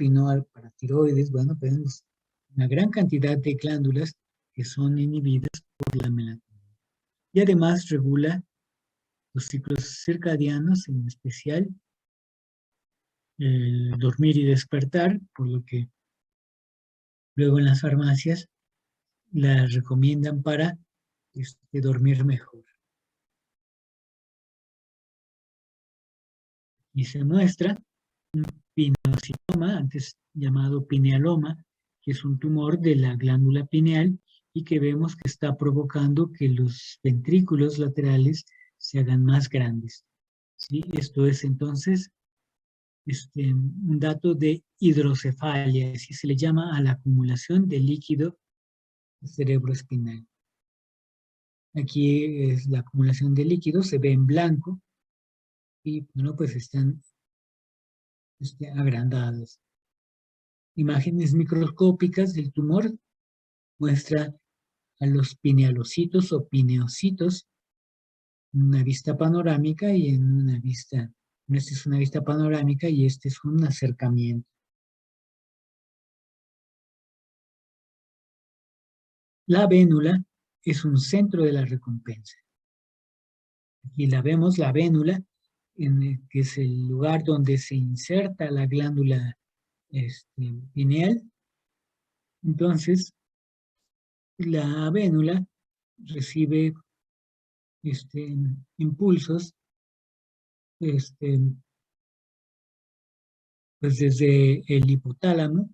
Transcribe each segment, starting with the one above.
y no al paratiroides. Bueno, tenemos una gran cantidad de glándulas que son inhibidas por la melatonina. Y además regula los ciclos circadianos, en especial el dormir y despertar, por lo que luego en las farmacias la recomiendan para dormir mejor. Y se muestra un pineocytoma, antes llamado pinealoma, que es un tumor de la glándula pineal y que vemos que está provocando que los ventrículos laterales se hagan más grandes. ¿Sí? Esto es entonces un dato de hidrocefalia, así se le llama a la acumulación de líquido cerebroespinal. Aquí es la acumulación de líquido, se ve en blanco y bueno, pues están agrandados. Imágenes microscópicas del tumor muestra a los pinealocitos o pineocitos en una vista panorámica y en una vista, esta es una vista panorámica y este es un acercamiento. La vénula es un centro de la recompensa. Aquí la vemos, la vénula, que es el lugar donde se inserta la glándula pineal. Entonces, la vénula recibe impulsos pues desde el hipotálamo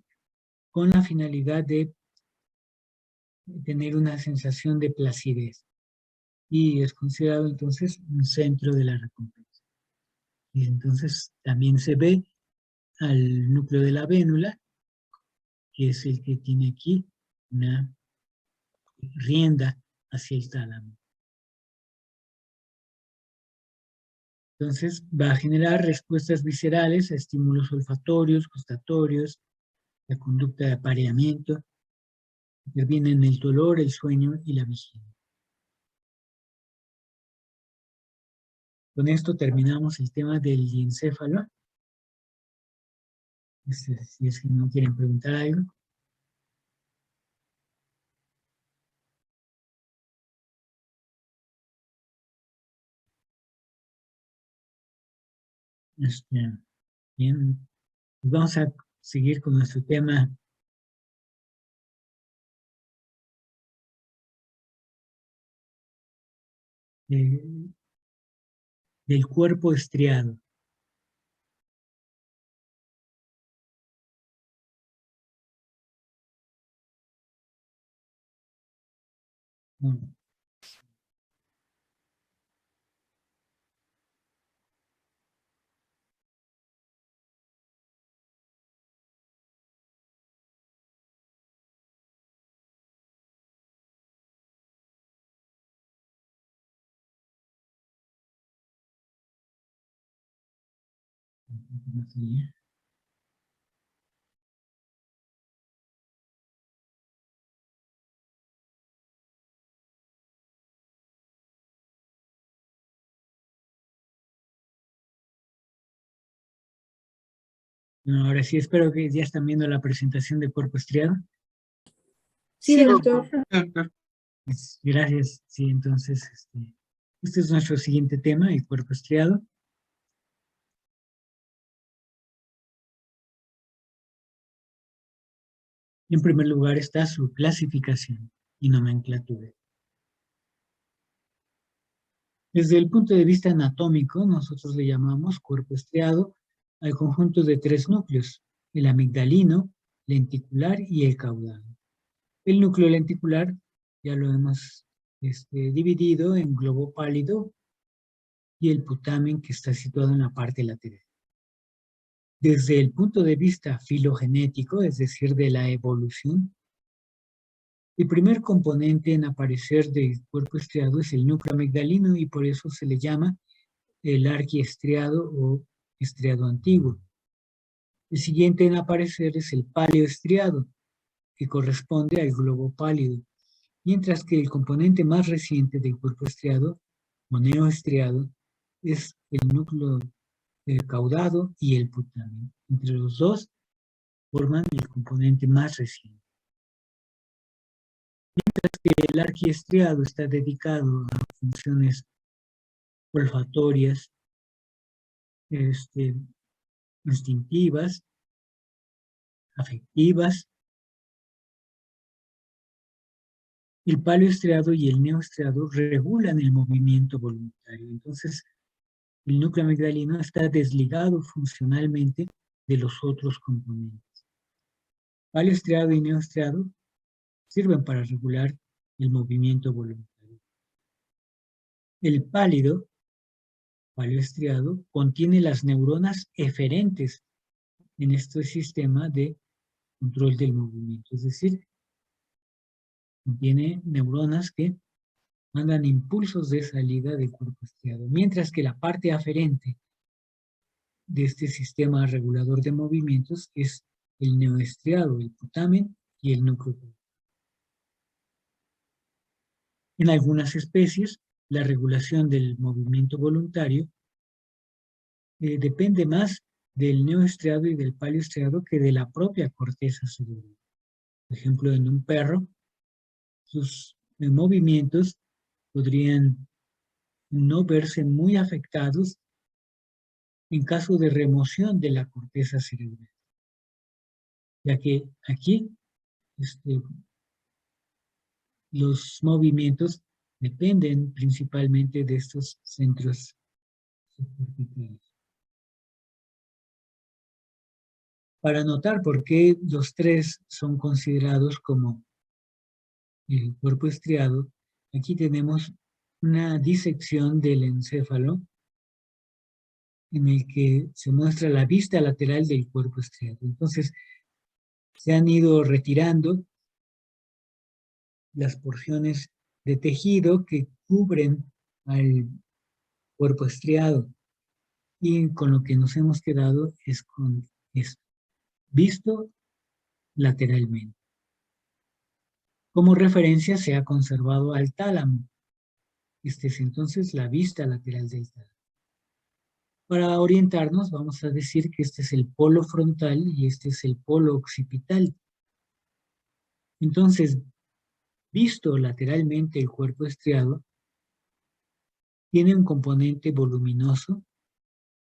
con la finalidad de tener una sensación de placidez y es considerado entonces un centro de la recompensa. Y entonces también se ve al núcleo de la vénula, que es el que tiene aquí una rienda hacia el tálamo. Entonces va a generar respuestas viscerales a estímulos olfatorios, gustatorios, la conducta de apareamiento, interviene en el dolor, el sueño y la vigilia. Con esto terminamos el tema del diencéfalo. Si es que no quieren preguntar algo. Bien, pues vamos a seguir con nuestro tema del cuerpo estriado. Bueno, ahora sí, espero que ya están viendo la presentación de cuerpo estriado. Sí, doctor. Pues, gracias. Sí, entonces, este es nuestro siguiente tema, el cuerpo estriado. En primer lugar está su clasificación y nomenclatura. Desde el punto de vista anatómico, nosotros le llamamos cuerpo estriado al conjunto de 3 núcleos, el amigdalino, lenticular y el caudal. El núcleo lenticular ya lo hemos dividido en globo pálido y el putamen que está situado en la parte lateral. Desde el punto de vista filogenético, es decir, de la evolución, el primer componente en aparecer del cuerpo estriado es el núcleo amigdalino y por eso se le llama el arquiestriado o estriado antiguo. El siguiente en aparecer es el paleoestriado, que corresponde al globo pálido, mientras que el componente más reciente del cuerpo estriado, o neoestriado, es el núcleo caudado y el putamen. Entre los dos forman el componente más reciente. Mientras que el arquiestriado está dedicado a funciones olfatorias, instintivas, afectivas. El paleoestriado y el neoestriado regulan el movimiento voluntario. Entonces, el núcleo amigdalino está desligado funcionalmente de los otros componentes. Paleoestriado y neoestriado sirven para regular el movimiento voluntario. El paleoestriado, contiene las neuronas eferentes en este sistema de control del movimiento, es decir, contiene neuronas que mandan impulsos de salida del cuerpo estriado, mientras que la parte aferente de este sistema regulador de movimientos es el neoestriado, el putamen y el núcleo. En algunas especies, la regulación del movimiento voluntario depende más del neoestriado y del paleoestriado que de la propia corteza cerebral. Por ejemplo, en un perro, sus movimientos podrían no verse muy afectados en caso de remoción de la corteza cerebral, ya que aquí los movimientos dependen principalmente de estos centros subcorticales. Para notar por qué los tres son considerados como el cuerpo estriado, aquí tenemos una disección del encéfalo en el que se muestra la vista lateral del cuerpo estriado. Entonces, se han ido retirando las porciones de tejido que cubren al cuerpo estriado. Y con lo que nos hemos quedado es con esto, visto lateralmente. Como referencia se ha conservado al tálamo. Este es entonces la vista lateral del tálamo. Para orientarnos vamos a decir que este es el polo frontal y este es el polo occipital. Entonces, visto lateralmente el cuerpo estriado, tiene un componente voluminoso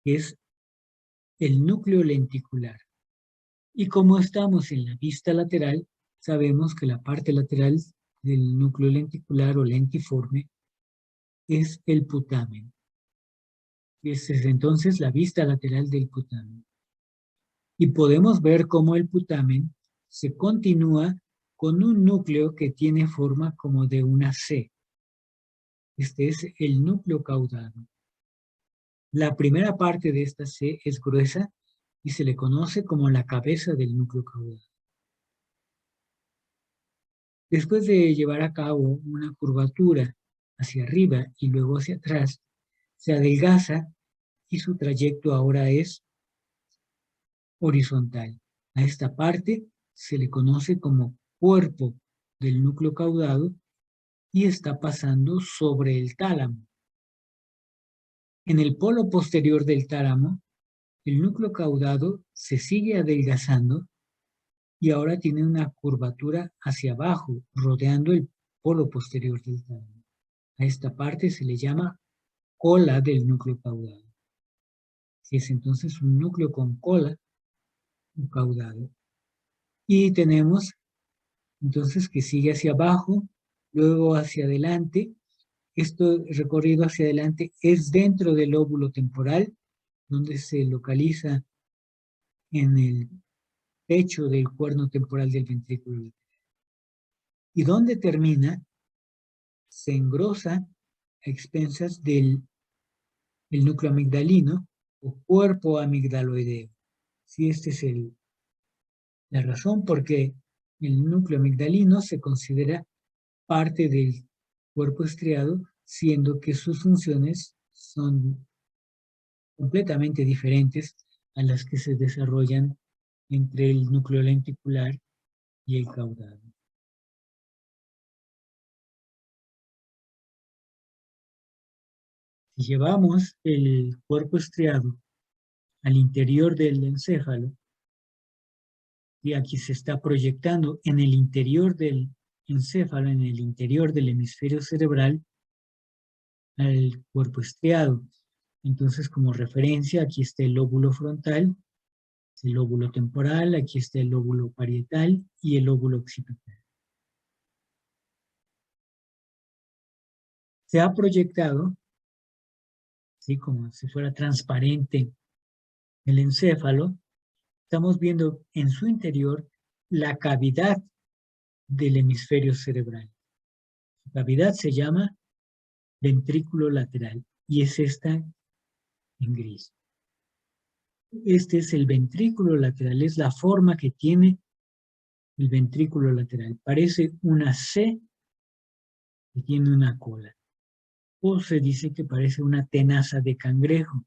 que es el núcleo lenticular. Y como estamos en la vista lateral, sabemos que la parte lateral del núcleo lenticular o lentiforme es el putamen. Esa es entonces la vista lateral del putamen. Y podemos ver cómo el putamen se continúa con un núcleo que tiene forma como de una C. Este es el núcleo caudado. La primera parte de esta C es gruesa y se le conoce como la cabeza del núcleo caudado. Después de llevar a cabo una curvatura hacia arriba y luego hacia atrás, se adelgaza y su trayecto ahora es horizontal. A esta parte se le conoce como cuerpo del núcleo caudado y está pasando sobre el tálamo. En el polo posterior del tálamo, el núcleo caudado se sigue adelgazando y ahora tiene una curvatura hacia abajo, rodeando el polo posterior del tálamo. A esta parte se le llama cola del núcleo caudado. Es entonces un núcleo con cola, un caudado. Y tenemos entonces que sigue hacia abajo, luego hacia adelante. Esto recorrido hacia adelante es dentro del lóbulo temporal, donde se localiza en el pecho del cuerno temporal del ventrículo lateral. Y donde termina, se engrosa a expensas del núcleo amigdalino o cuerpo amigdaloideo. Si esta es la razón por qué el núcleo amigdalino se considera parte del cuerpo estriado, siendo que sus funciones son completamente diferentes a las que se desarrollan entre el núcleo lenticular y el caudado. Si llevamos el cuerpo estriado al interior del encéfalo, Y aquí se está proyectando en el interior del encéfalo, en el interior del hemisferio cerebral, al cuerpo estriado. Entonces, como referencia, aquí está el lóbulo frontal, el lóbulo temporal, aquí está el lóbulo parietal y el lóbulo occipital. Se ha proyectado, ¿sí?, como si fuera transparente el encéfalo. Estamos viendo en su interior la cavidad del hemisferio cerebral. La cavidad se llama ventrículo lateral y es esta en gris. Este es el ventrículo lateral, es la forma que tiene el ventrículo lateral. Parece una C que tiene una cola. O se dice que parece una tenaza de cangrejo.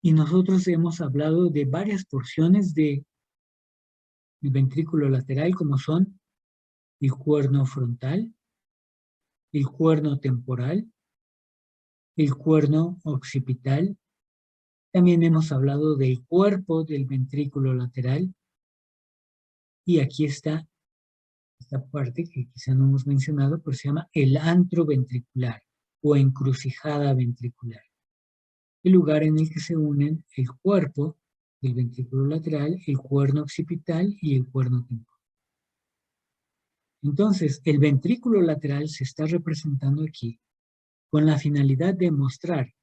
Y nosotros hemos hablado de varias porciones del ventrículo lateral, como son el cuerno frontal, el cuerno temporal, el cuerno occipital. También hemos hablado del cuerpo del ventrículo lateral. Y aquí está esta parte que quizá no hemos mencionado, pero se llama el antro ventricular o encrucijada ventricular. El lugar en el que se unen el cuerpo del ventrículo lateral, el cuerno occipital y el cuerno temporal. Entonces, el ventrículo lateral se está representando aquí con la finalidad de mostrar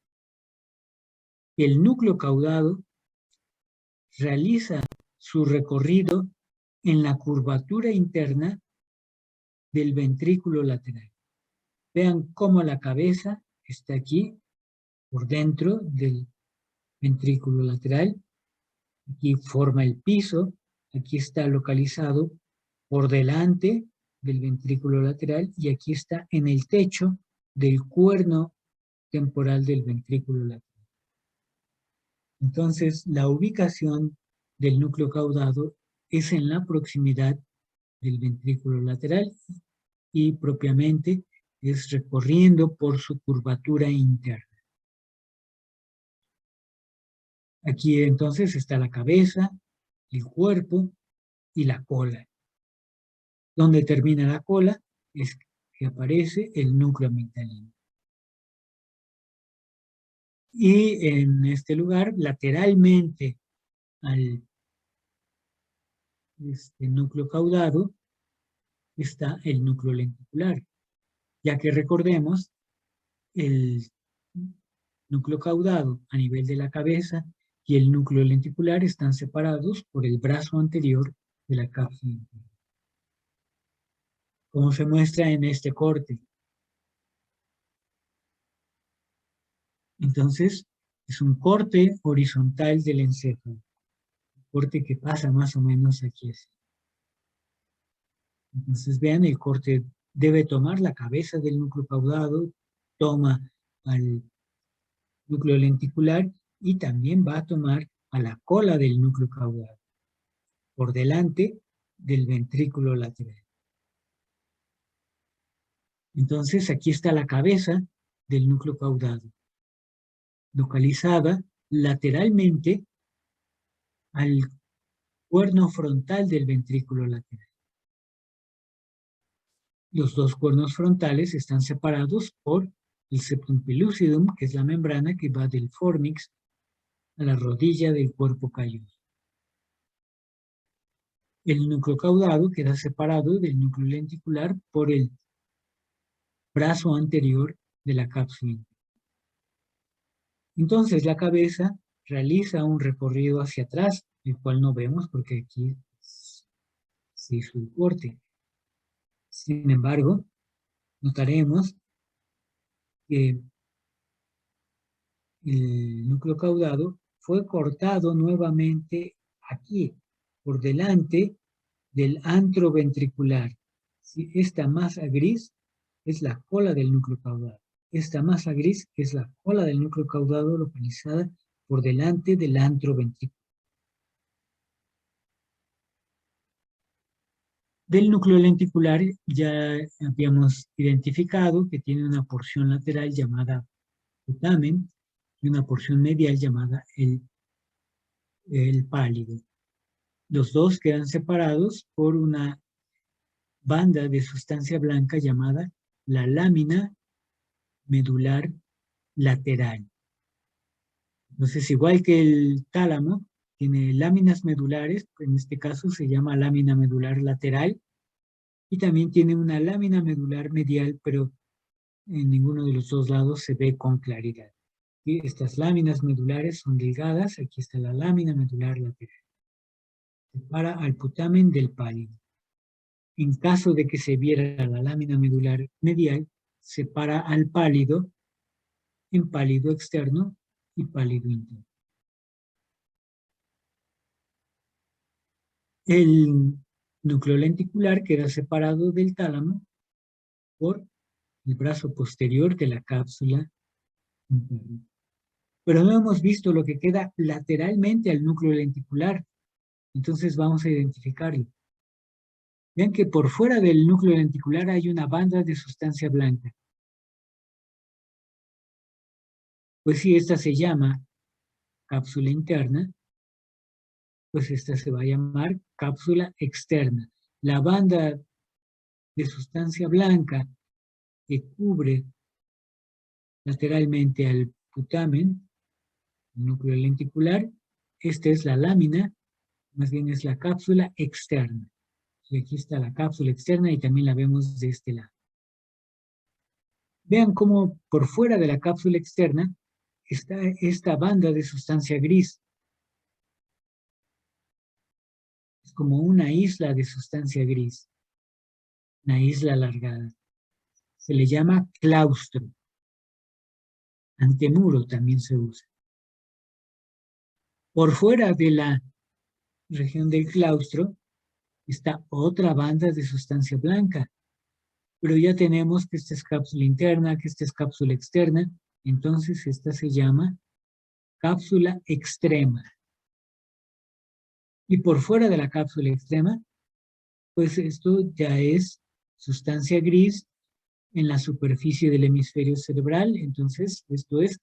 que el núcleo caudado realiza su recorrido en la curvatura interna del ventrículo lateral. Vean cómo la cabeza está aquí, por dentro del ventrículo lateral. Aquí forma el piso, aquí está localizado por delante del ventrículo lateral y aquí está en el techo del cuerno temporal del ventrículo lateral. Entonces, la ubicación del núcleo caudado es en la proximidad del ventrículo lateral y propiamente es recorriendo por su curvatura interna. Aquí entonces está la cabeza, el cuerpo y la cola. Donde termina la cola es que aparece el núcleo amigdalino. Y en este lugar, lateralmente al núcleo caudado, está el núcleo lenticular, ya que recordemos, el núcleo caudado a nivel de la cabeza y el núcleo lenticular están separados por el brazo anterior de la cápsula, como se muestra en este corte. Entonces, es un corte horizontal del encéfalo, un corte que pasa más o menos aquí así. Entonces, vean, el corte debe tomar la cabeza del núcleo caudado, toma al núcleo lenticular y también va a tomar a la cola del núcleo caudado, por delante del ventrículo lateral. Entonces, aquí está la cabeza del núcleo caudado, localizada lateralmente al cuerno frontal del ventrículo lateral. Los dos cuernos frontales están separados por el septum pellucidum, que es la membrana que va del fornix a la rodilla del cuerpo calloso. El núcleo caudado queda separado del núcleo lenticular por el brazo anterior de la cápsula. Entonces la cabeza realiza un recorrido hacia atrás, el cual no vemos porque aquí se hizo el corte. Sin embargo, notaremos que el núcleo caudado fue cortado nuevamente aquí, por delante del antro ventricular. Esta masa gris es la cola del núcleo caudado. Esta masa gris es la cola del núcleo caudado localizada por delante del antro ventricular. Del núcleo lenticular ya habíamos identificado que tiene una porción lateral llamada putamen y una porción medial llamada el pálido. Los dos quedan separados por una banda de sustancia blanca llamada la lámina medular lateral. Entonces, igual que el tálamo, tiene láminas medulares, en este caso se llama lámina medular lateral, y también tiene una lámina medular medial, pero en ninguno de los dos lados se ve con claridad. Y estas láminas medulares son delgadas, aquí está la lámina medular lateral. Separa al putamen del pálido. En caso de que se viera la lámina medular medial, separa al pálido en pálido externo y pálido interno. El núcleo lenticular queda separado del tálamo por el brazo posterior de la cápsula interna. Pero no hemos visto lo que queda lateralmente al núcleo lenticular. Entonces vamos a identificarlo. Vean que por fuera del núcleo lenticular hay una banda de sustancia blanca. Pues si esta se llama cápsula interna, pues esta se va a llamar cápsula externa. La banda de sustancia blanca que cubre lateralmente al putamen, el núcleo lenticular, esta es la lámina, más bien es la cápsula externa. Y aquí está la cápsula externa y también la vemos de este lado. Vean cómo por fuera de la cápsula externa está esta banda de sustancia gris. Es como una isla de sustancia gris, una isla alargada. Se le llama claustro. Antemuro también se usa. Por fuera de la región del claustro está otra banda de sustancia blanca, pero ya tenemos que esta es cápsula interna, que esta es cápsula externa, entonces esta se llama cápsula extrema. Y por fuera de la cápsula extrema, pues esto ya es sustancia gris en la superficie del hemisferio cerebral, entonces esto es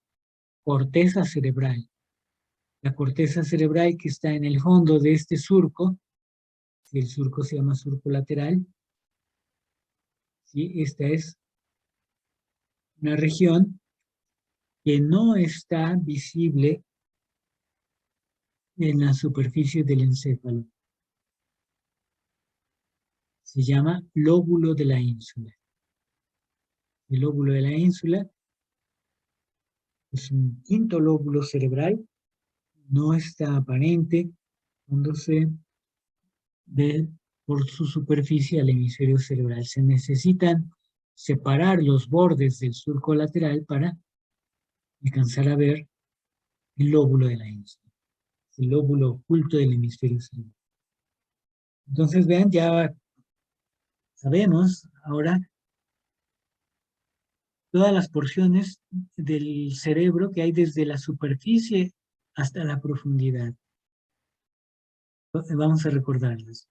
corteza cerebral. La corteza cerebral que está en el fondo de este surco, si el surco se llama surco lateral, ¿sí? Esta es una región que no está visible en la superficie del encéfalo. Se llama lóbulo de la ínsula. El lóbulo de la ínsula es un quinto lóbulo cerebral, no está aparente cuando se ve por su superficie al hemisferio cerebral. Se necesitan separar los bordes del surco lateral para alcanzar a ver el lóbulo de la ínsula, el lóbulo oculto del hemisferio cerebral. Entonces, vean, ya sabemos ahora todas las porciones del cerebro que hay desde la superficie hasta la profundidad. Vamos a recordarlas.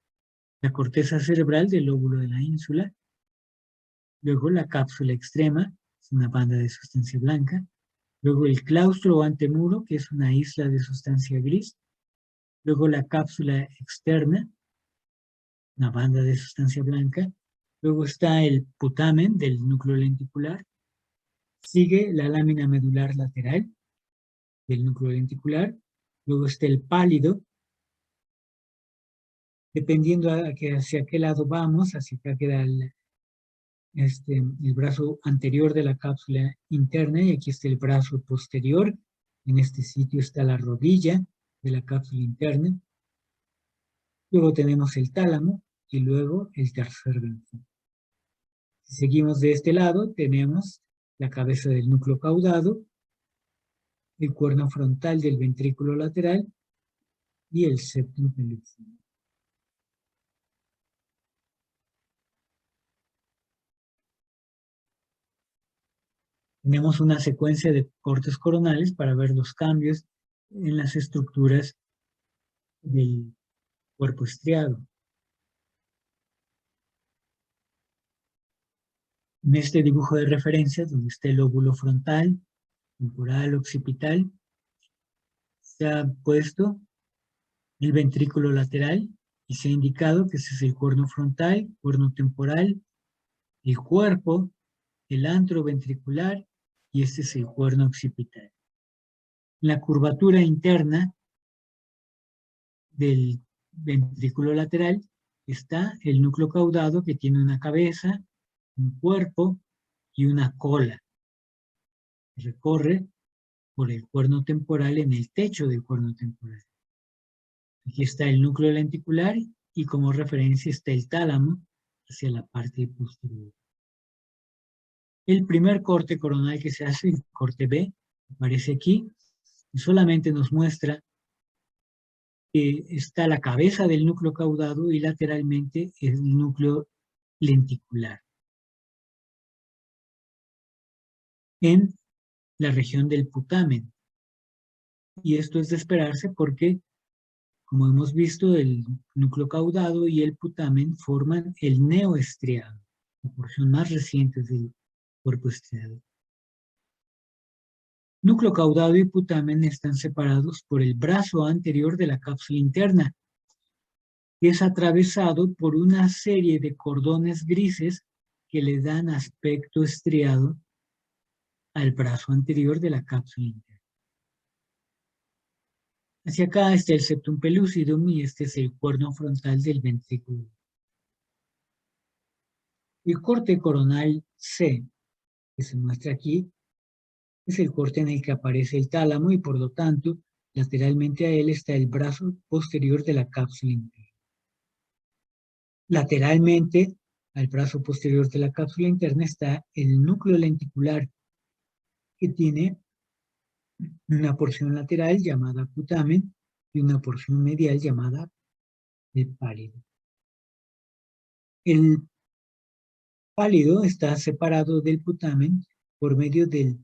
La corteza cerebral del lóbulo de la ínsula, luego la cápsula extrema, es una banda de sustancia blanca, luego el claustro o antemuro, que es una isla de sustancia gris, luego la cápsula externa, una banda de sustancia blanca, luego está el putamen del núcleo lenticular, sigue la lámina medular lateral del núcleo lenticular, luego está el pálido, dependiendo hacia qué lado vamos, hacia acá queda el brazo anterior de la cápsula interna y aquí está el brazo posterior, en este sitio está la rodilla de la cápsula interna, luego tenemos el tálamo y luego el tercer brazo. Si seguimos de este lado, tenemos la cabeza del núcleo caudado, el cuerno frontal del ventrículo lateral y el septum pelúcido. Tenemos una secuencia de cortes coronales para ver los cambios en las estructuras del cuerpo estriado. En este dibujo de referencia, donde está el lóbulo frontal, temporal, occipital, se ha puesto el ventrículo lateral, y se ha indicado que ese es el cuerno frontal, cuerno temporal, el cuerpo, el antro ventricular, y este es el cuerno occipital. La curvatura interna del ventrículo lateral está el núcleo caudado, que tiene una cabeza, un cuerpo y una cola. Recorre por el cuerno temporal en el techo del cuerno temporal. Aquí está el núcleo lenticular y como referencia está el tálamo hacia la parte posterior. El primer corte coronal que se hace, el corte B, aparece aquí y solamente nos muestra que está la cabeza del núcleo caudado y lateralmente el núcleo lenticular en la región del putamen. Y esto es de esperarse porque, como hemos visto, el núcleo caudado y el putamen forman el neoestriado, la porción más reciente del cuerpo estriado. Núcleo caudado y putamen están separados por el brazo anterior de la cápsula interna, que es atravesado por una serie de cordones grises que le dan aspecto estriado al brazo anterior de la cápsula interna. Hacia acá está el septum pellucidum y este es el cuerno frontal del ventrículo. El corte coronal C, que se muestra aquí, es el corte en el que aparece el tálamo y por lo tanto, lateralmente a él está el brazo posterior de la cápsula interna. Lateralmente al brazo posterior de la cápsula interna está el núcleo lenticular, que tiene una porción lateral llamada putamen y una porción medial llamada el pálido. El pálido está separado del putamen por medio de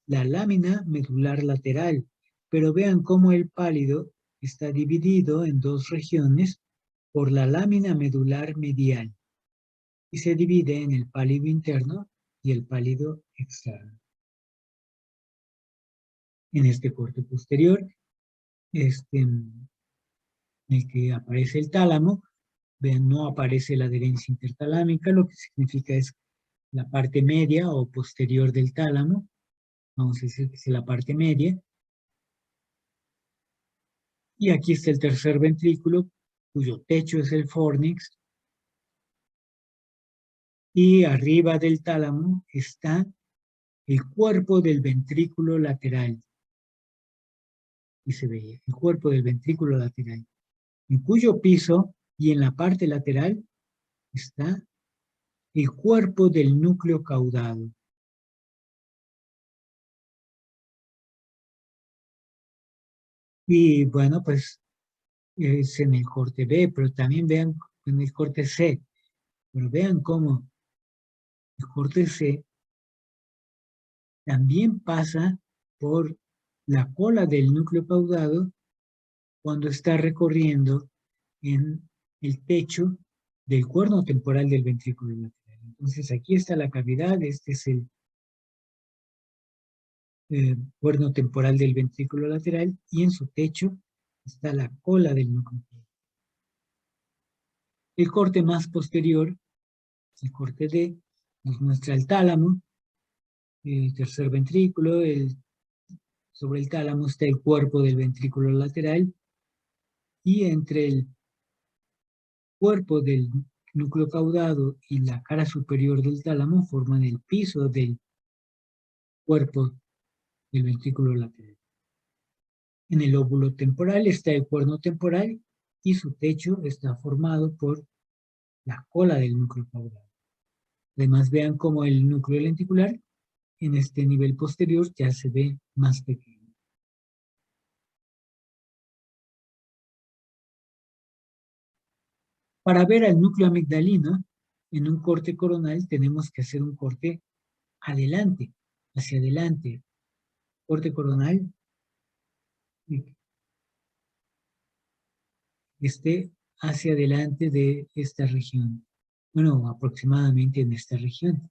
la lámina medular lateral, pero vean cómo el pálido está dividido en dos regiones por la lámina medular medial y se divide en el pálido interno y el pálido externo. En este corte posterior, en el que aparece el tálamo, vean, no aparece la adherencia intertalámica, lo que significa es la parte media o posterior del tálamo, vamos a decir que es la parte media. Y aquí está el tercer ventrículo, cuyo techo es el fornix. Y arriba del tálamo está el cuerpo del ventrículo lateral. Y se ve el cuerpo del ventrículo lateral, en cuyo piso y en la parte lateral está el cuerpo del núcleo caudado. Y bueno, pues es en el corte B, pero también vean en el corte C. Pero vean cómo el corte C también pasa por la cola del núcleo caudado cuando está recorriendo en el techo del cuerno temporal del ventrículo lateral. Entonces aquí está la cavidad, este es el cuerno temporal del ventrículo lateral y en su techo está la cola del núcleo. El corte más posterior, el corte D, nos muestra el tálamo, el tercer ventrículo, sobre el tálamo está el cuerpo del ventrículo lateral y entre el cuerpo del núcleo caudado y la cara superior del tálamo forman el piso del cuerpo del ventrículo lateral. En el óvulo temporal está el cuerno temporal y su techo está formado por la cola del núcleo caudado. Además, vean cómo el núcleo lenticular en este nivel posterior ya se ve más pequeño. Para ver al núcleo amigdalino, en un corte coronal tenemos que hacer un corte adelante, hacia adelante. Corte coronal esté hacia adelante de esta región. Bueno, aproximadamente en esta región.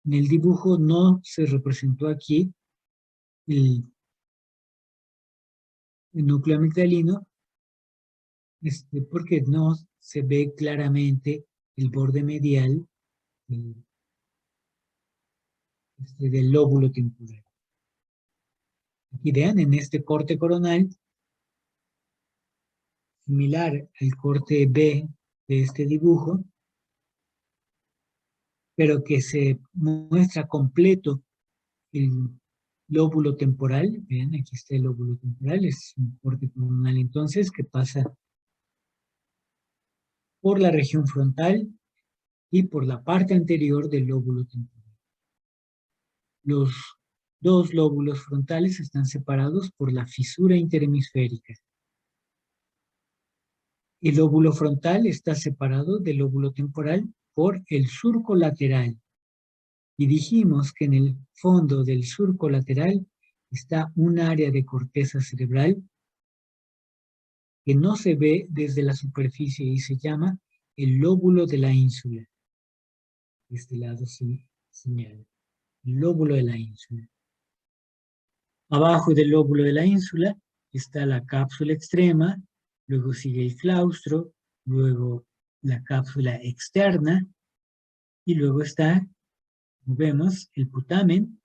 En el dibujo no se representó aquí el núcleo amigdalino, porque no se ve claramente el borde medial eh, del lóbulo temporal. Aquí vean, en este corte coronal, similar al corte B de este dibujo, pero que se muestra completo el lóbulo temporal. Vean, aquí está el lóbulo temporal, es un corte coronal entonces que pasa por la región frontal y por la parte anterior del lóbulo temporal. Los dos lóbulos frontales están separados por la fisura interhemisférica. El lóbulo frontal está separado del lóbulo temporal por el surco lateral. Y dijimos que en el fondo del surco lateral está un área de corteza cerebral que no se ve desde la superficie y se llama el lóbulo de la ínsula. De este lado se señala, el lóbulo de la ínsula. Abajo del lóbulo de la ínsula está la cápsula extrema, luego sigue el claustro, luego la cápsula externa, y luego está, como vemos, el putamen,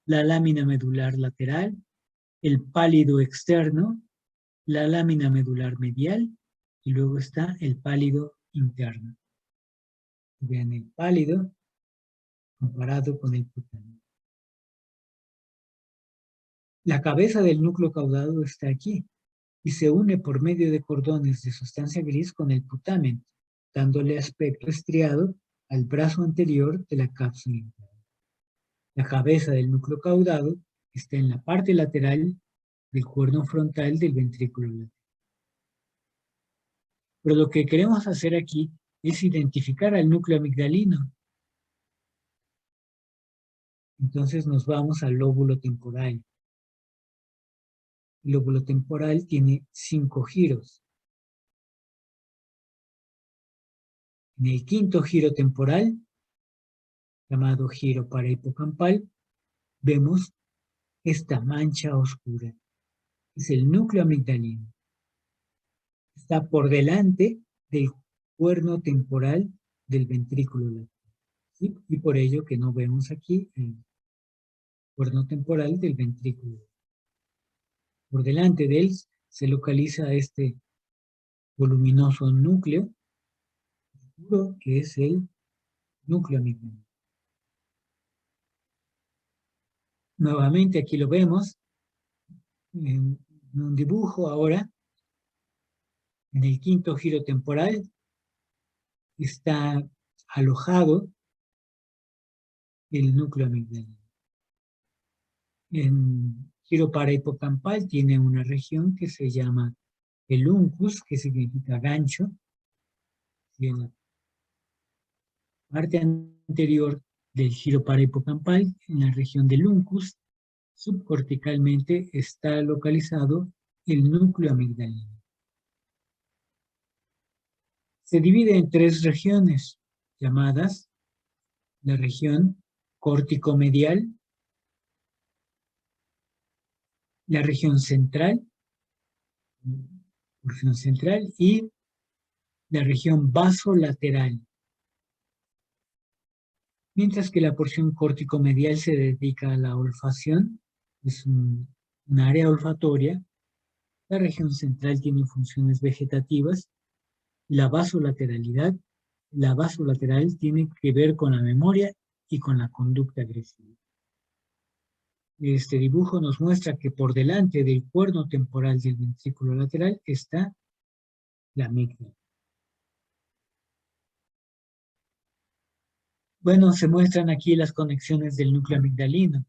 la lámina medular lateral, el pálido externo, la lámina medular medial, y luego está el pálido interno. Vean el pálido comparado con el putamen. La cabeza del núcleo caudado está aquí y se une por medio de cordones de sustancia gris con el putamen, dándole aspecto estriado al brazo anterior de la cápsula interna. La cabeza del núcleo caudado está en la parte lateral del cuerno frontal del ventrículo lateral. Pero lo que queremos hacer aquí es identificar al núcleo amigdalino. Entonces nos vamos al lóbulo temporal. El lóbulo temporal tiene 5 giros. En el quinto giro temporal, llamado giro parahipocampal, vemos esta mancha oscura. Es el núcleo amigdalino. Está por delante del cuerno temporal del ventrículo lateral. ¿Sí? Y por ello que no vemos aquí el cuerno temporal del ventrículo. Por delante de él se localiza este voluminoso núcleo oscuro que es el núcleo amigdalino. Nuevamente aquí lo vemos en un dibujo ahora. En el quinto giro temporal está alojado el núcleo amigdalino. En giro parahipocampal tiene una región que se llama el uncus, que significa gancho, y en la parte anterior del giro parahipocampal, en la región del uncus, subcorticalmente está localizado el núcleo amigdalino. Se divide en 3 regiones llamadas la región córtico-medial, la región central y la región vasolateral. Mientras que la porción córtico-medial se dedica a la olfacción, es un área olfatoria. La región central tiene funciones vegetativas. La vasolateral tiene que ver con la memoria y con la conducta agresiva. Este dibujo nos muestra que por delante del cuerno temporal del ventrículo lateral está la amígdala. Bueno, se muestran aquí las conexiones del núcleo amigdalino.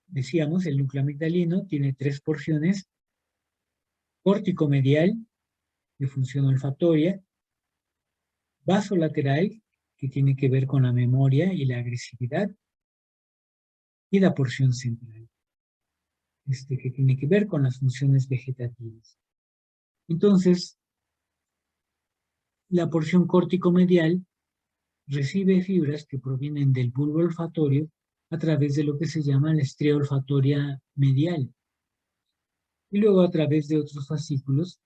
Decíamos, el núcleo amigdalino tiene 3 porciones: córtico-medial, de función olfatoria; vasolateral, que tiene que ver con la memoria y la agresividad; y la porción central, que tiene que ver con las funciones vegetativas. Entonces, la porción córtico-medial recibe fibras que provienen del bulbo olfatorio a través de lo que se llama la estría olfatoria medial. y luego a través de otros fascículos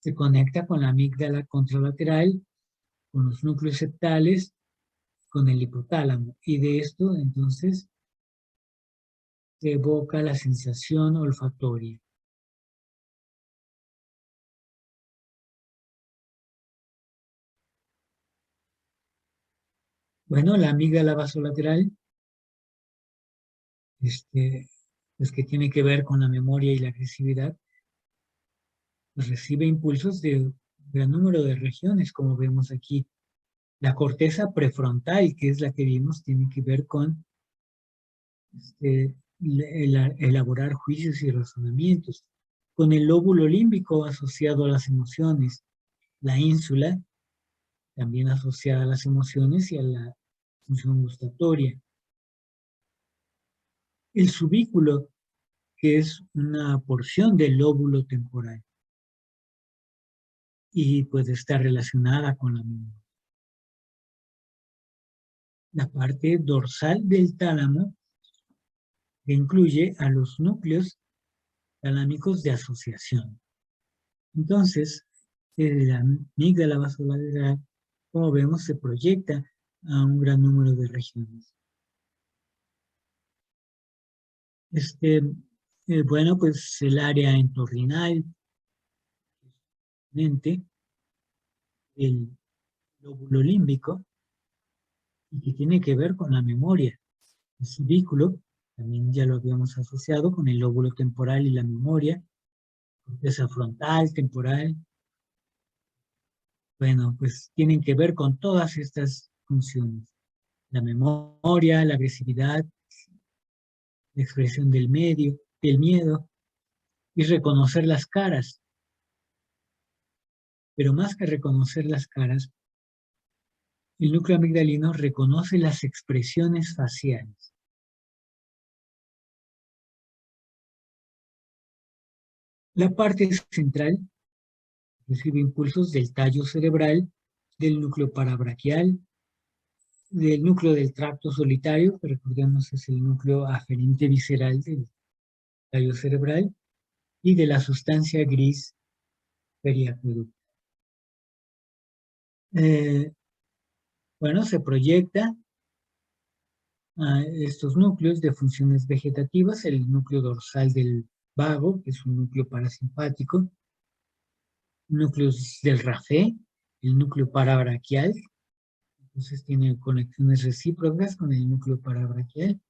se conecta con la amígdala contralateral, con los núcleos septales, con el hipotálamo, y de esto entonces se evoca la sensación olfatoria. Bueno, la amígdala basolateral, pues que tiene que ver con la memoria y la agresividad, pues recibe impulsos de un gran número de regiones, como vemos aquí. La corteza prefrontal, que es la que vimos, tiene que ver con elaborar juicios y razonamientos, con el lóbulo límbico asociado a las emociones, la ínsula, también asociada a las emociones y a la función gustatoria. El subículo, que es una porción del lóbulo temporal y puede estar relacionada con la memoria. La parte dorsal del tálamo, que incluye a los núcleos talámicos de asociación. Entonces, la amígdala basolateral, como vemos, se proyecta a un gran número de regiones. Bueno, pues el área entorrinal, el lóbulo límbico, y que tiene que ver con la memoria. El subículo, también ya lo habíamos asociado con el lóbulo temporal y la memoria, corteza frontal, temporal. Bueno, pues tienen que ver con todas estas funciones. La memoria, la agresividad, la expresión del miedo, y reconocer las caras. Pero más que reconocer las caras, el núcleo amigdalino reconoce las expresiones faciales. La parte central recibe impulsos del tallo cerebral, del núcleo parabraquial, del núcleo del tracto solitario, que recordemos es el núcleo aferente visceral del tallo cerebral, y de la sustancia gris periacueductal. Bueno, se proyecta a estos núcleos de funciones vegetativas, el núcleo dorsal del vago, que es un núcleo parasimpático, núcleos del rafé, el núcleo parabraquial, entonces tiene conexiones recíprocas con el núcleo parabraquial,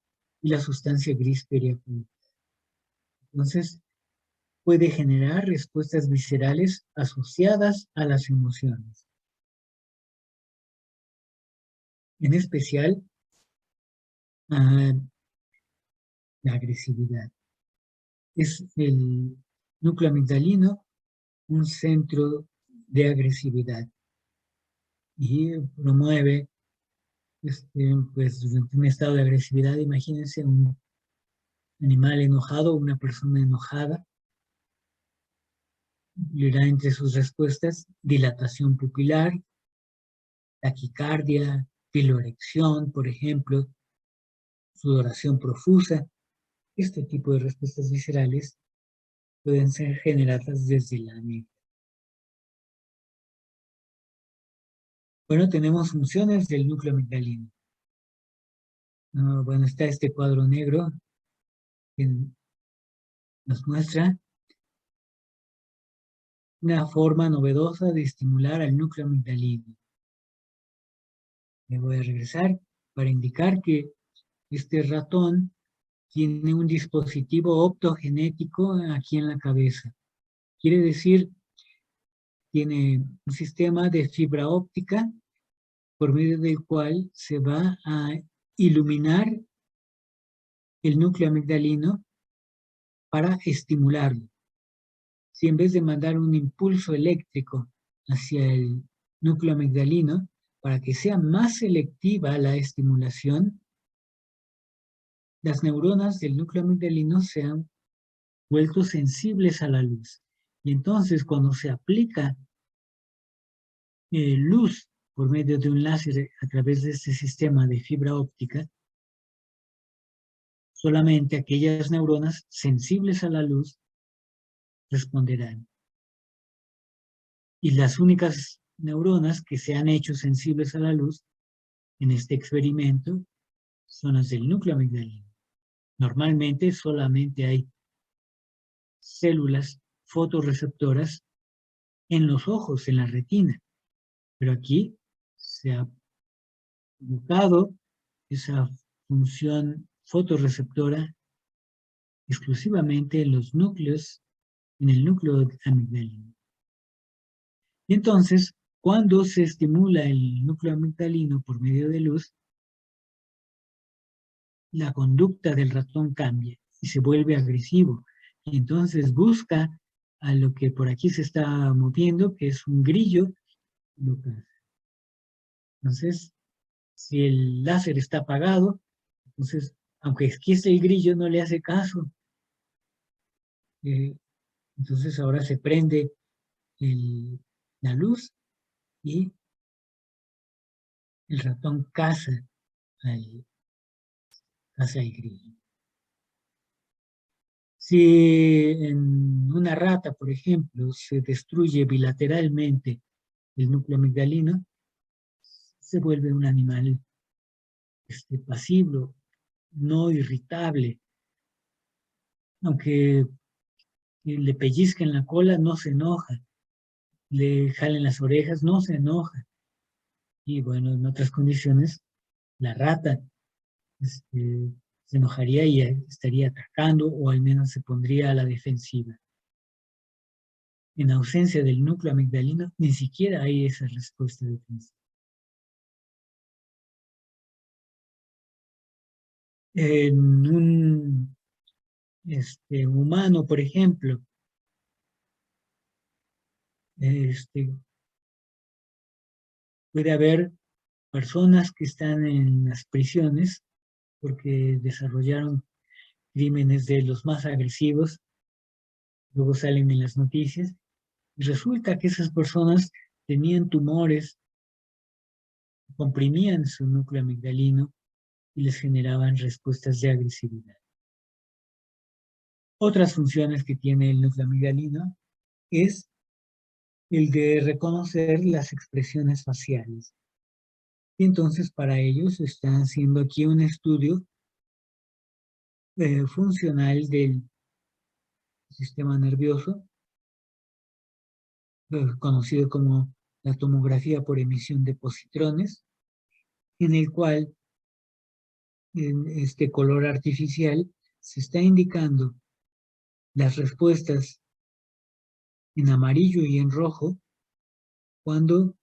y la sustancia gris periacueductal. Entonces, puede generar respuestas viscerales asociadas a las emociones. En especial, a la agresividad. Es el núcleo amigdalino un centro de agresividad y promueve, pues durante un estado de agresividad, imagínense un animal enojado, una persona enojada, incluirá entre sus respuestas dilatación pupilar, taquicardia, piloerección, por ejemplo, sudoración profusa. Este tipo de respuestas viscerales pueden ser generadas desde la amígdala. Bueno, tenemos funciones del núcleo amigdalino. Bueno, está este cuadro negro que nos muestra una forma novedosa de estimular al núcleo amigdalino. Me voy a regresar para indicar que este ratón tiene un dispositivo optogenético aquí en la cabeza. Quiere decir, tiene un sistema de fibra óptica por medio del cual se va a iluminar el núcleo amigdalino para estimularlo. Si en vez de mandar un impulso eléctrico hacia el núcleo amigdalino, para que sea más selectiva la estimulación, las neuronas del núcleo amigdalino se han vuelto sensibles a la luz. Y entonces cuando se aplica luz por medio de un láser a través de este sistema de fibra óptica, solamente aquellas neuronas sensibles a la luz responderán. Y las únicas neuronas que se han hecho sensibles a la luz en este experimento son las del núcleo amigdalino. Normalmente solamente hay células fotorreceptoras en los ojos, en la retina, pero aquí se ha buscado esa función fotorreceptora exclusivamente en los núcleos, en el núcleo amigdalino. Y entonces, cuando se estimula el núcleo amigdalino por medio de luz, la conducta del ratón cambia y se vuelve agresivo. Y entonces busca a lo que por aquí se está moviendo, que es un grillo local. Entonces, si el láser está apagado, entonces, aunque aquí esté el grillo, no le hace caso. Entonces ahora se prende la luz y el ratón caza al grillo. Si en una rata, por ejemplo, se destruye bilateralmente el núcleo amigdalino, se vuelve un animal pasivo, no irritable. Aunque le pellizquen la cola, no se enoja. Le jalen las orejas, no se enoja. Y bueno, en otras condiciones, la rata se enojaría y estaría atacando o al menos se pondría a la defensiva. En ausencia del núcleo amigdalino, ni siquiera hay esa respuesta defensiva. En un humano, por ejemplo, puede haber personas que están en las prisiones porque desarrollaron crímenes de los más agresivos, luego salen en las noticias, y resulta que esas personas tenían tumores, comprimían su núcleo amigdalino y les generaban respuestas de agresividad. Otras funciones que tiene el núcleo amigdalino es el de reconocer las expresiones faciales. Y entonces para ellos están haciendo aquí un estudio funcional del sistema nervioso, conocido como la tomografía por emisión de positrones, en el cual en este color artificial se está indicando las respuestas en amarillo y en rojo cuando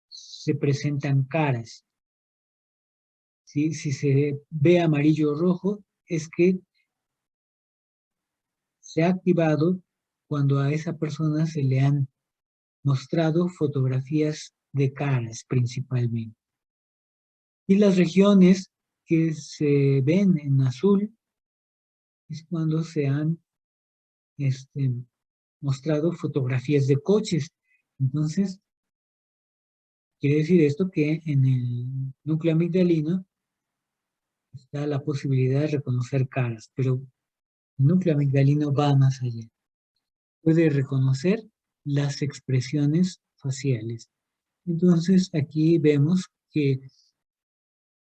se presentan caras. ¿Sí? Si se ve amarillo o rojo, es que se ha activado cuando a esa persona se le han mostrado fotografías de caras principalmente. Y las regiones que se ven en azul es cuando se han mostrado fotografías de coches. Entonces, quiere decir esto que en el núcleo amigdalino está la posibilidad de reconocer caras, pero el núcleo amigdalino va más allá. Puede reconocer las expresiones faciales. Entonces, aquí vemos que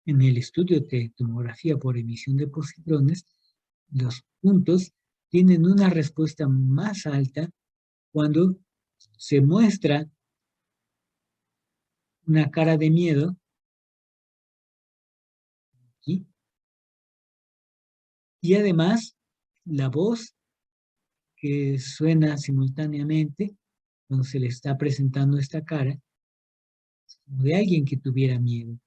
en el estudio de tomografía por emisión de positrones, los puntos tienen una respuesta más alta cuando se muestra una cara de miedo, ¿sí? Y además la voz que suena simultáneamente cuando se le está presentando esta cara, como de alguien que tuviera miedo,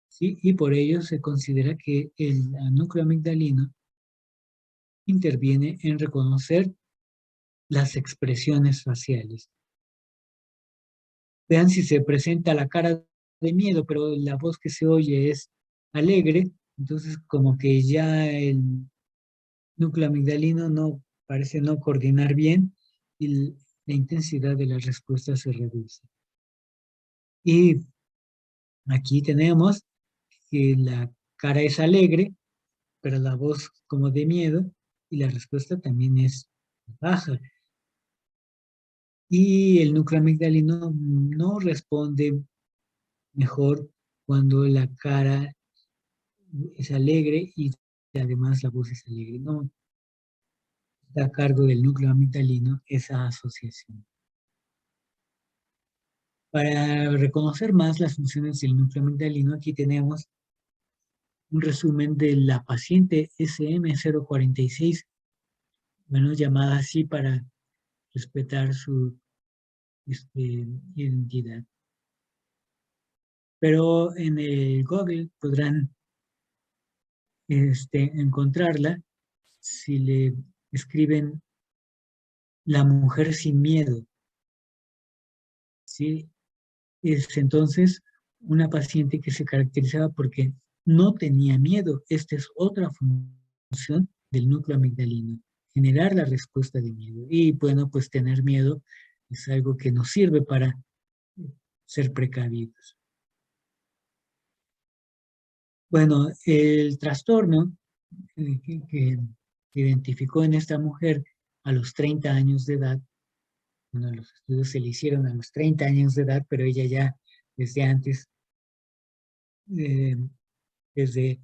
¿sí? Y por ello se considera que el núcleo amigdalino interviene en reconocer las expresiones faciales. Vean si se presenta la cara de miedo, pero la voz que se oye es alegre, entonces como que ya el núcleo amigdalino no parece no coordinar bien y la intensidad de la respuesta se reduce. Y aquí tenemos que la cara es alegre, pero la voz como de miedo y la respuesta también es baja. Y el núcleo amigdalino no responde mejor cuando la cara es alegre y además la voz es alegre. No está a cargo del núcleo amigdalino esa asociación. Para reconocer más las funciones del núcleo amigdalino, aquí tenemos un resumen de la paciente SM046, bueno, llamada así para respetar su identidad. Pero en el Google podrán encontrarla si le escriben la mujer sin miedo. ¿Sí? Es entonces una paciente que se caracterizaba porque no tenía miedo. Esta es otra función del núcleo amigdalino, generar la respuesta de miedo. Y bueno, pues tener miedo es algo que nos sirve para ser precavidos. Bueno, el trastorno que identificó en esta mujer a los 30 años de edad, bueno, los estudios se le hicieron a los 30 años de edad, pero ella ya desde antes, eh, desde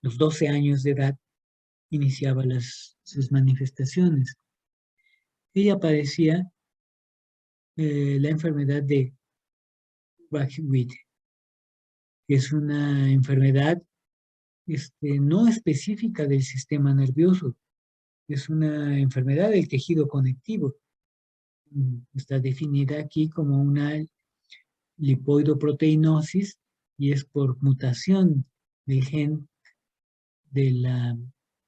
los 12 años de edad, iniciaba sus manifestaciones. Ella padecía la enfermedad de Wach-Witt, que es una enfermedad no específica del sistema nervioso, es una enfermedad del tejido conectivo. Está definida aquí como una lipoidoproteinosis y es por mutación del gen de la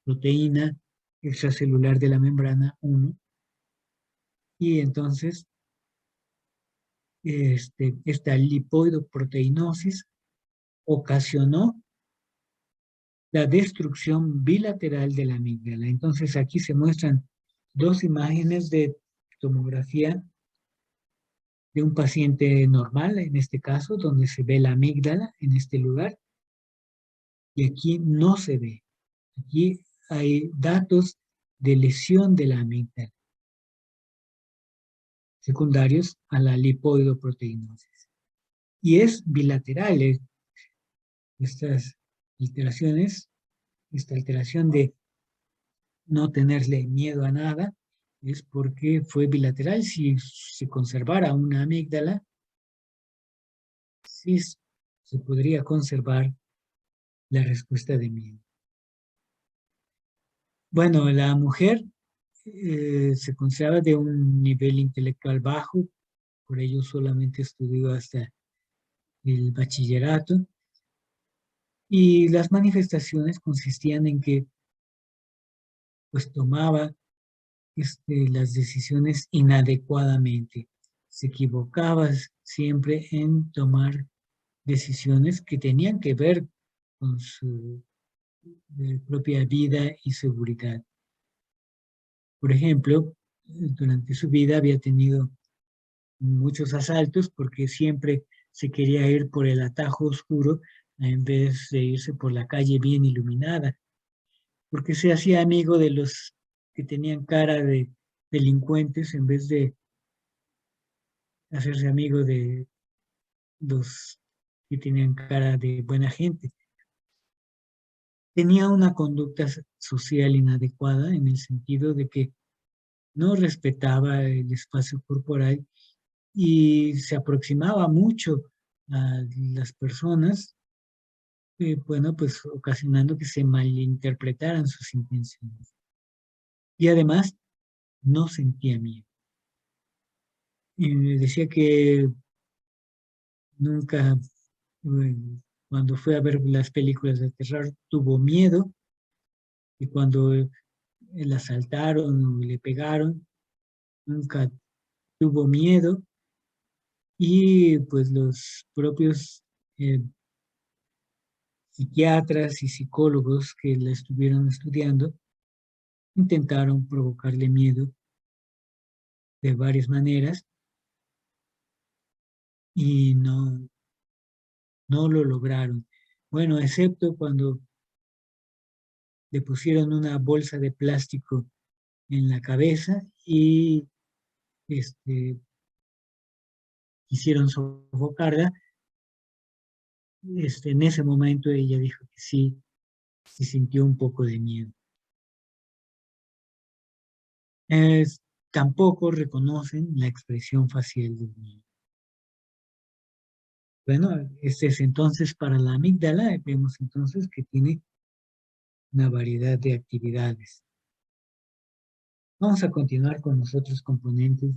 proteína extracelular de la membrana 1. Y entonces esta lipoidoproteinosis ocasionó la destrucción bilateral de la amígdala. Entonces aquí se muestran dos imágenes de tomografía de un paciente normal, en este caso, donde se ve la amígdala en este lugar, y aquí no se ve. Aquí hay datos de lesión de la amígdala, secundarios a la lipoidoproteinosis. Y es bilateral, estas alteraciones, esta alteración de no tenerle miedo a nada, es porque fue bilateral. Si se conservara una amígdala, sí se podría conservar la respuesta de miedo. Bueno, la mujer se consideraba de un nivel intelectual bajo, por ello solamente estudió hasta el bachillerato, y las manifestaciones consistían en que pues tomaba las decisiones inadecuadamente. Se equivocaba siempre en tomar decisiones que tenían que ver con su propia vida y seguridad. Por ejemplo, durante su vida había tenido muchos asaltos porque siempre se quería ir por el atajo oscuro en vez de irse por la calle bien iluminada, porque se hacía amigo de los que tenían cara de delincuentes en vez de hacerse amigo de los que tenían cara de buena gente. Tenía una conducta social inadecuada en el sentido de que no respetaba el espacio corporal y se aproximaba mucho a las personas, bueno, pues ocasionando que se malinterpretaran sus intenciones. Y además no sentía miedo. Y me decía que nunca, cuando fue a ver las películas de terror, tuvo miedo, y cuando la asaltaron o le pegaron, nunca tuvo miedo, y pues los propios psiquiatras y psicólogos que la estuvieron estudiando intentaron provocarle miedo de varias maneras y no lo lograron. Bueno, excepto cuando le pusieron una bolsa de plástico en la cabeza y quisieron sofocarla. En ese momento ella dijo que sí, sí sintió un poco de miedo. Tampoco reconocen la expresión facial del niño. Bueno, este es entonces para la amígdala, vemos entonces que tiene una variedad de actividades. Vamos a continuar con los otros componentes.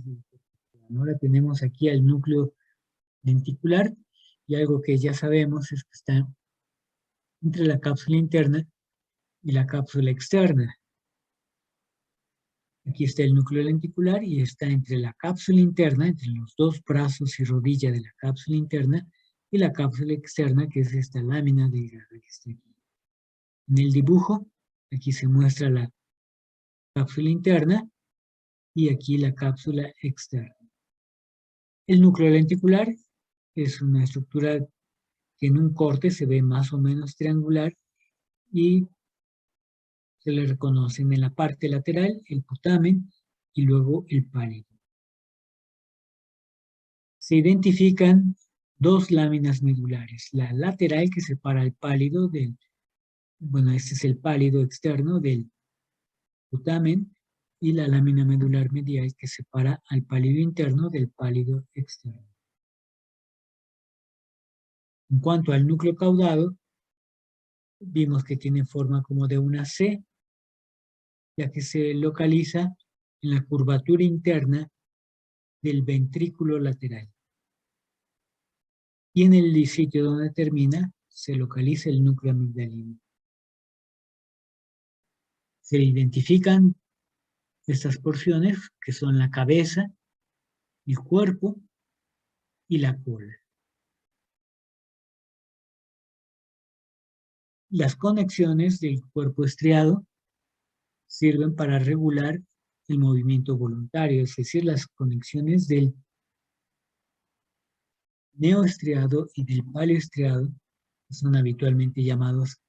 Ahora tenemos aquí al núcleo lenticular y algo que ya sabemos es que está entre la cápsula interna y la cápsula externa. Aquí está el núcleo lenticular y está entre la cápsula interna, entre los dos brazos y rodilla de la cápsula interna y la cápsula externa, que es esta lámina delgada que está aquí. En el dibujo, aquí se muestra la cápsula interna y aquí la cápsula externa. El núcleo lenticular es una estructura que en un corte se ve más o menos triangular y se le reconocen en la parte lateral el putamen y luego el pálido. Se identifican dos láminas medulares, la lateral que separa el pálido del, bueno, este es el pálido externo del putamen, y la lámina medular medial que separa al pálido interno del pálido externo. En cuanto al núcleo caudado, vimos que tiene forma como de una C, ya que se localiza en la curvatura interna del ventrículo lateral. Y en el sitio donde termina se localiza el núcleo amigdalino. Se identifican estas porciones que son la cabeza, el cuerpo y la cola. Las conexiones del cuerpo estriado sirven para regular el movimiento voluntario, es decir, las conexiones del neoestriado y del paleoestriado, que son habitualmente llamados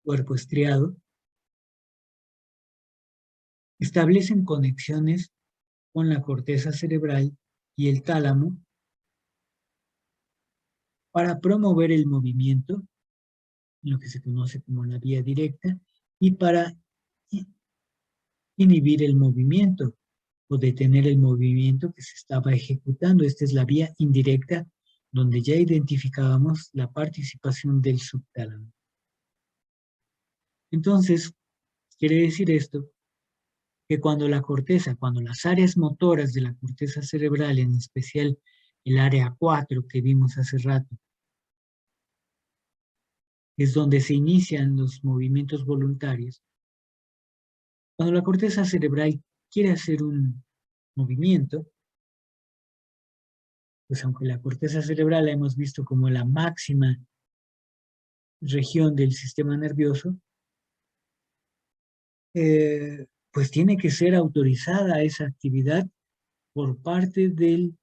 cuerpo estriado, establecen conexiones con la corteza cerebral y el tálamo para promover el movimiento, lo que se conoce como la vía directa, y para inhibir el movimiento o detener el movimiento que se estaba ejecutando. Esta es la vía indirecta, donde ya identificábamos la participación del subtálamo. Entonces, quiere decir esto, que cuando la corteza, cuando las áreas motoras de la corteza cerebral, en especial el área 4 que vimos hace rato, es donde se inician los movimientos voluntarios. Cuando la corteza cerebral quiere hacer un movimiento, pues aunque la corteza cerebral la hemos visto como la máxima región del sistema nervioso, pues tiene que ser autorizada esa actividad por parte del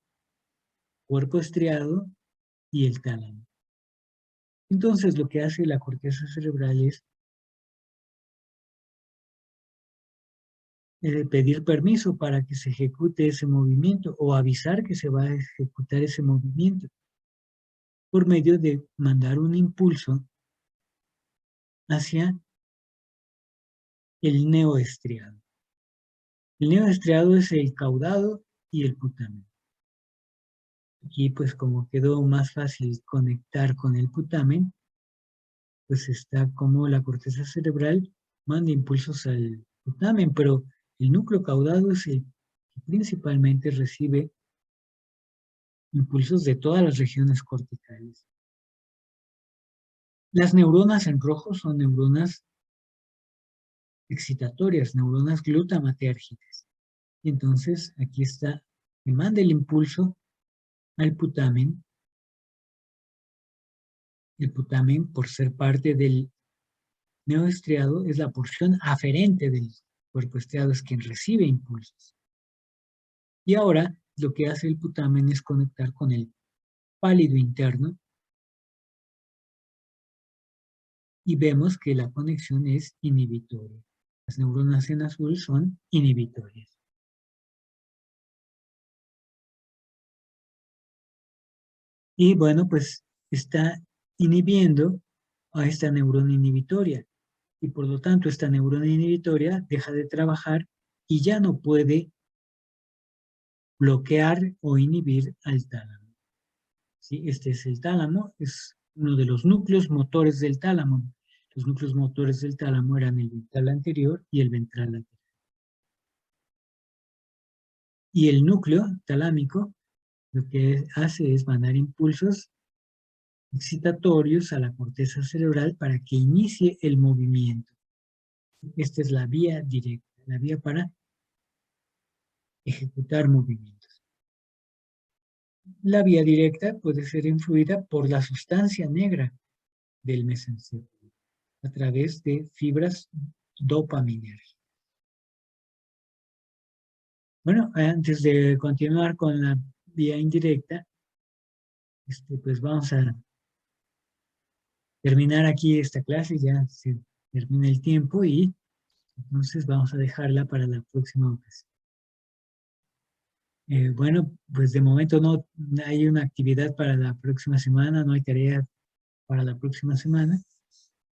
cuerpo estriado y el tálamo. Entonces lo que hace la corteza cerebral es pedir permiso para que se ejecute ese movimiento o avisar que se va a ejecutar ese movimiento por medio de mandar un impulso hacia el neoestriado. El neoestriado es el caudado y el putamen. Aquí pues como quedó más fácil conectar con el putamen, pues está como la corteza cerebral manda impulsos al putamen, pero el núcleo caudado es el que principalmente recibe impulsos de todas las regiones corticales. Las neuronas en rojo son neuronas excitatorias, neuronas glutamatérgicas. Y entonces aquí está, que manda el impulso al putamen. El putamen, por ser parte del neoestriado, es la porción aferente del cuerpo estriado, es quien recibe impulsos. Y ahora lo que hace el putamen es conectar con el pálido interno y vemos que la conexión es inhibitoria. Las neuronas en azul son inhibitorias. Y bueno, pues está inhibiendo a esta neurona inhibitoria. Y por lo tanto, esta neurona inhibitoria deja de trabajar y ya no puede bloquear o inhibir al tálamo. ¿Sí? Este es el tálamo, es uno de los núcleos motores del tálamo. Los núcleos motores del tálamo eran el ventral anterior y el ventral lateral. Y el núcleo talámico lo que hace es mandar impulsos excitatorios a la corteza cerebral para que inicie el movimiento. Esta es la vía directa, la vía para ejecutar movimientos. La vía directa puede ser influida por la sustancia negra del mesencéfalo a través de fibras dopaminergias. Bueno, antes de continuar con la vía indirecta, pues vamos a terminar aquí esta clase, ya se termina el tiempo y entonces vamos a dejarla para la próxima ocasión. Bueno, pues de momento no hay una actividad para la próxima semana, no hay tarea para la próxima semana.